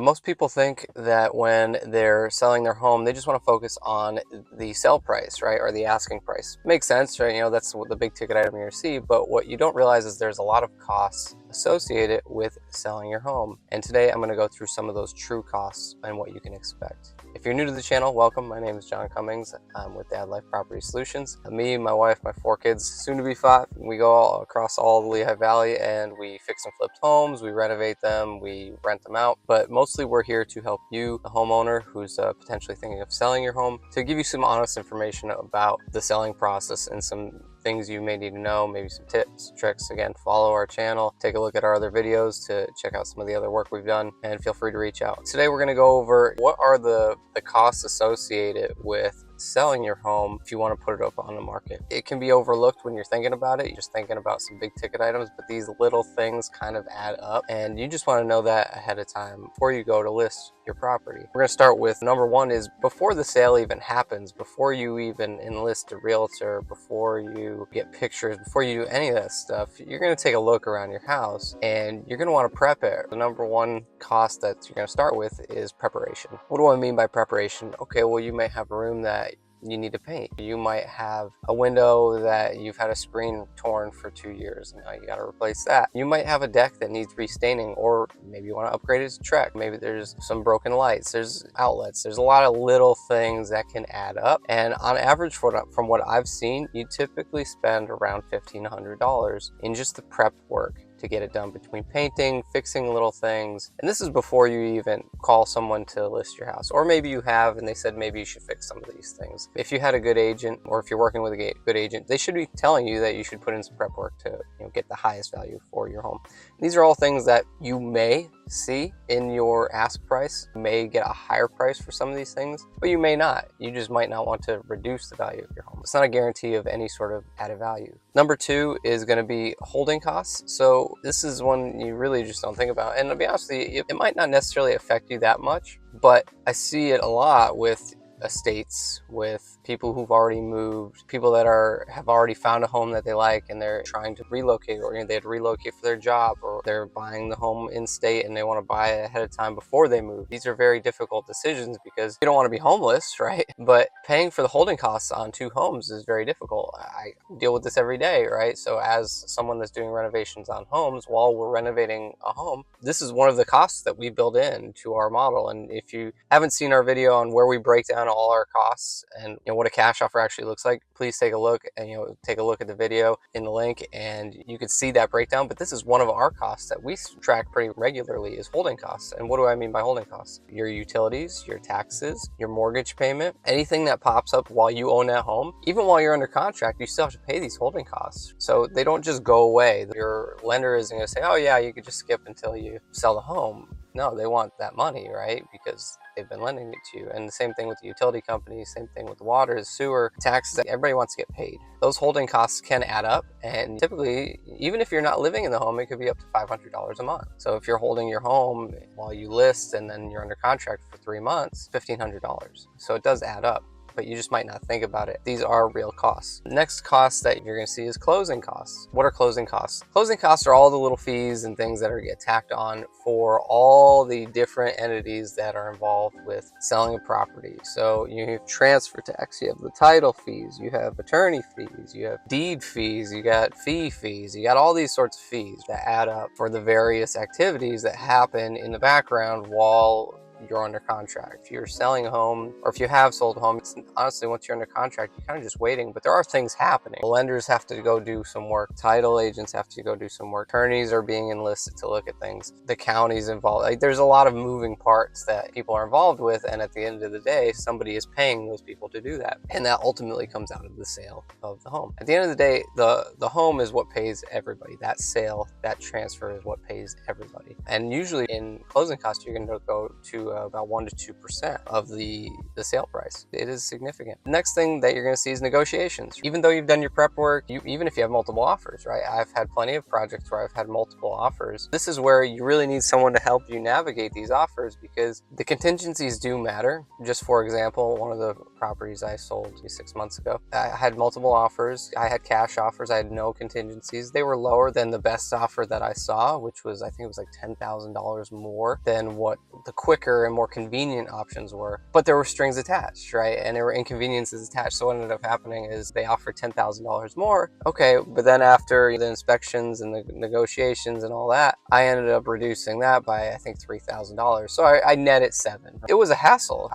Most people think that when they're selling their home, they just want to focus on the sale price, right? Or the asking price. Makes sense, right? That's what the big ticket item you see. But what you don't realize is there's a lot of costs associated with selling your home. And today I'm going to go through some of those true costs and what you can expect. If you're new to the channel, welcome. My name is John Cummings. I'm with Dad Life Property Solutions. Me, my wife, my 4 kids, soon to be 5. We go across all the Lehigh Valley and we fix and flip homes, we renovate them, we rent them out. But mostly we're here to help you, a homeowner who's potentially thinking of selling your home, to give you some honest information about the selling process and some things you may need to know, maybe some tips, tricks. Again, follow our channel, take a look at our other videos to check out some of the other work we've done, and feel free to reach out. Today we're going to go over what are the costs associated with selling your home if you want to put it up on the market. It can be overlooked when you're thinking about it. You're just thinking about some big ticket items, but these little things kind of add up, and you just want to know that ahead of time before you go to list your property. We're going to start with number 1 is before the sale even happens, before you even enlist a realtor, before you get pictures, before you do any of that stuff, you're going to take a look around your house and you're going to want to prep it. The number 1 cost that you're going to start with is preparation. What do I mean by preparation? Okay, well, you may have a room that you need to paint. You might have a window that you've had a screen torn for 2 years. Now you got to replace that. You might have a deck that needs restaining, or maybe you want to upgrade its Trek. Maybe there's some broken lights, there's outlets, there's a lot of little things that can add up. And on average, from what I've seen, you typically spend around $1,500 in just the prep work to get it done, between painting, fixing little things. And this is before you even call someone to list your house. Or maybe you have and they said maybe you should fix some of these things. If you had a good agent, or if you're working with a good agent, they should be telling you that you should put in some prep work to get the highest value for your home. These are all things that you may see in your ask price. You may get a higher price for some of these things, but you may not. You just might not want to reduce the value of your home. It's not a guarantee of any sort of added value. Number 2 is going to be holding costs. So this is one you really just don't think about. And to be honest with you, it might not necessarily affect you that much, but I see it a lot with estates, with people who've already moved, people that have already found a home that they like and they're trying to relocate, or they had to relocate for their job, or they're buying the home in state and they want to buy it ahead of time before they move. These are very difficult decisions because you don't want to be homeless, right? But paying for the holding costs on 2 homes is very difficult. I deal with this every day, right? So as someone that's doing renovations on homes while we're renovating a home, this is one of the costs that we build in to our model. And if you haven't seen our video on where we break down all our costs and what a cash offer actually looks like, please take a look and take a look at the video in the link and you can see that breakdown. But this is one of our costs that we track pretty regularly, is holding costs. And what do I mean by holding costs? Your utilities, your taxes, your mortgage payment, anything that pops up while you own that home. Even while you're under contract, you still have to pay these holding costs. So they don't just go away. Your lender isn't going to say, oh yeah, you could just skip until you sell the home. No, they want that money, right? Because they've been lending it to you. And the same thing with the utility companies, same thing with the water, the sewer, taxes. Everybody wants to get paid. Those holding costs can add up. And typically, even if you're not living in the home, it could be up to $500 a month. So if you're holding your home while you list and then you're under contract for 3 months, $1,500. So it does add up, but you just might not think about it. These are real costs. The next cost that you're going to see is closing costs. What are closing costs? Closing costs are all the little fees and things that get tacked on for all the different entities that are involved with selling a property. So you have transfer tax, you have the title fees, you have attorney fees, you have deed fees, you got fees, you got all these sorts of fees that add up for the various activities that happen in the background while you're under contract. If you're selling a home, or if you have sold a home, it's honestly, once you're under contract, you're kind of just waiting, but there are things happening. Lenders have to go do some work. Title agents have to go do some work. Attorneys are being enlisted to look at things. The county's involved. There's a lot of moving parts that people are involved with, and at the end of the day, somebody is paying those people to do that. And that ultimately comes out of the sale of the home. At the end of the day, the home is what pays everybody. That sale, that transfer is what pays everybody. And usually in closing costs, you're going to go to about 1 to 2% of the sale price. It is significant. The next thing that you're going to see is negotiations. Even though you've done your prep work, even if you have multiple offers, right? I've had plenty of projects where I've had multiple offers. This is where you really need someone to help you navigate these offers, because the contingencies do matter. Just for example, one of the properties I sold 6 months ago, I had multiple offers. I had cash offers. I had no contingencies. They were lower than the best offer that I saw, which was, I think it was like $10,000 more than what the quicker and more convenient options were, but there were strings attached, right? And there were inconveniences attached. So what ended up happening is they offered $10,000 more. Okay, but then after the inspections and the negotiations and all that, I ended up reducing that by, I think, $3,000. So I netted $7,000. It was a hassle.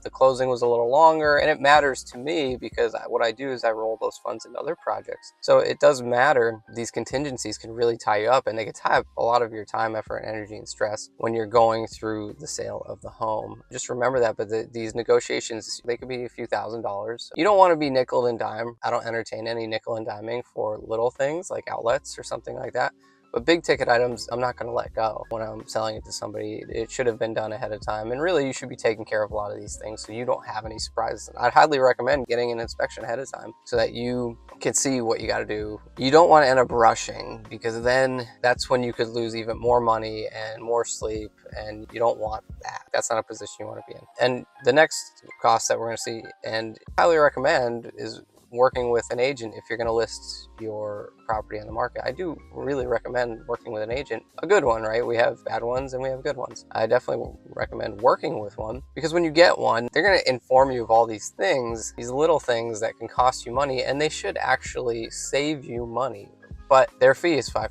The closing was a little longer, and it matters to me because what I do is I roll those funds into other projects. So it does matter. These contingencies can really tie you up, and they can tie up a lot of your time, effort, energy, and stress when you're going through the sale of the home. Just remember that. But these negotiations, they could be a few $1,000s. You don't want to be nickel and dime. I don't entertain any nickel and diming for little things like outlets or something like that. But big ticket items, I'm not going to let go when I'm selling it to somebody. It should have been done ahead of time. And really, you should be taking care of a lot of these things so you don't have any surprises. I'd highly recommend getting an inspection ahead of time so that you can see what you got to do. You don't want to end up rushing, because then that's when you could lose even more money and more sleep. And you don't want that. That's not a position you want to be in. And the next cost that we're going to see, and highly recommend, is working with an agent if you're going to list your property on the market. I do really recommend working with an agent, a good one, right? We have bad ones and we have good ones. I definitely recommend working with one, because when you get one, they're going to inform you of all these things, these little things that can cost you money, and they should actually save you money. But their fee is 5%.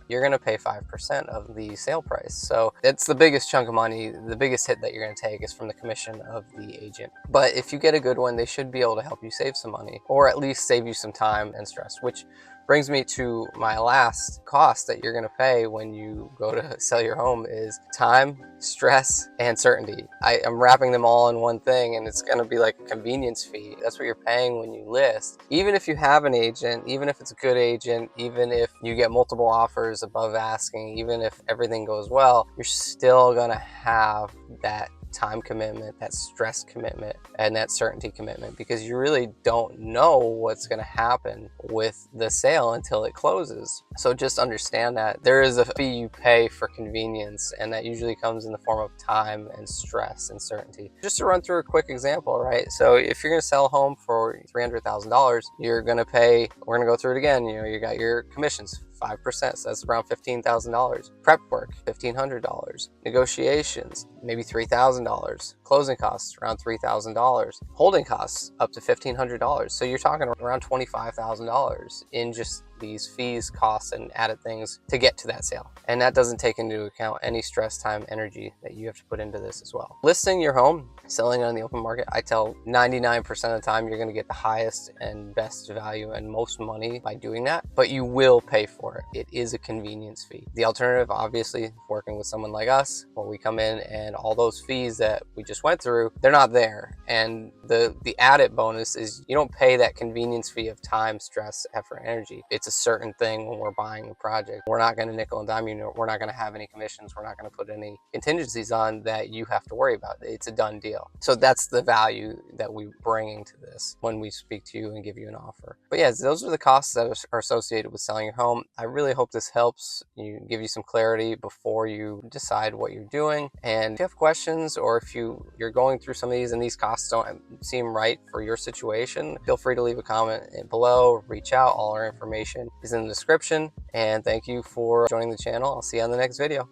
You're going to pay 5% of the sale price. So it's the biggest chunk of money. The biggest hit that you're going to take is from the commission of the agent. But if you get a good one, they should be able to help you save some money, or at least save you some time and stress, which brings me to my last cost that you're going to pay when you go to sell your home is time, stress, and certainty. I'm wrapping them all in one thing, and it's going to be like a convenience fee. That's what you're paying when you list. Even if you have an agent, even if it's a good agent, even if you get multiple offers above asking, even if everything goes well, you're still going to have that time commitment, that stress commitment, and that certainty commitment, because you really don't know what's going to happen with the sale until it closes. So just understand that there is a fee you pay for convenience, and that usually comes in the form of time and stress and certainty. Just to run through a quick example, right? So if you're going to sell a home for $300,000, you're going to pay, we're going to go through it again, you got your commissions, 5%, so that's around $15,000. Prep work, $1,500. Negotiations, maybe $3,000. Closing costs, around $3,000. Holding costs, up to $1,500. So you're talking around $25,000 in just these fees, costs, and added things to get to that sale. And that doesn't take into account any stress, time, energy that you have to put into this as well. Listing your home, selling it on the open market, I tell 99% of the time you're going to get the highest and best value and most money by doing that, but you will pay for it. It is a convenience fee. The alternative, obviously, working with someone like us, where we come in and all those fees that we just went through, they're not there. And the added bonus is you don't pay that convenience fee of time, stress, effort, energy. It's a certain thing when we're buying a project. We're not going to nickel and dime you. We're not going to have any commissions. We're not going to put any contingencies on that you have to worry about. It's a done deal. So that's the value that we bring into this when we speak to you and give you an offer. But yeah, those are the costs that are associated with selling your home. I really hope this helps give you some clarity before you decide what you're doing. And if you have questions, or if you're going through some of these and these costs don't seem right for your situation, feel free to leave a comment below, reach out. All our information is in the description. And thank you for joining the channel. I'll see you on the next video.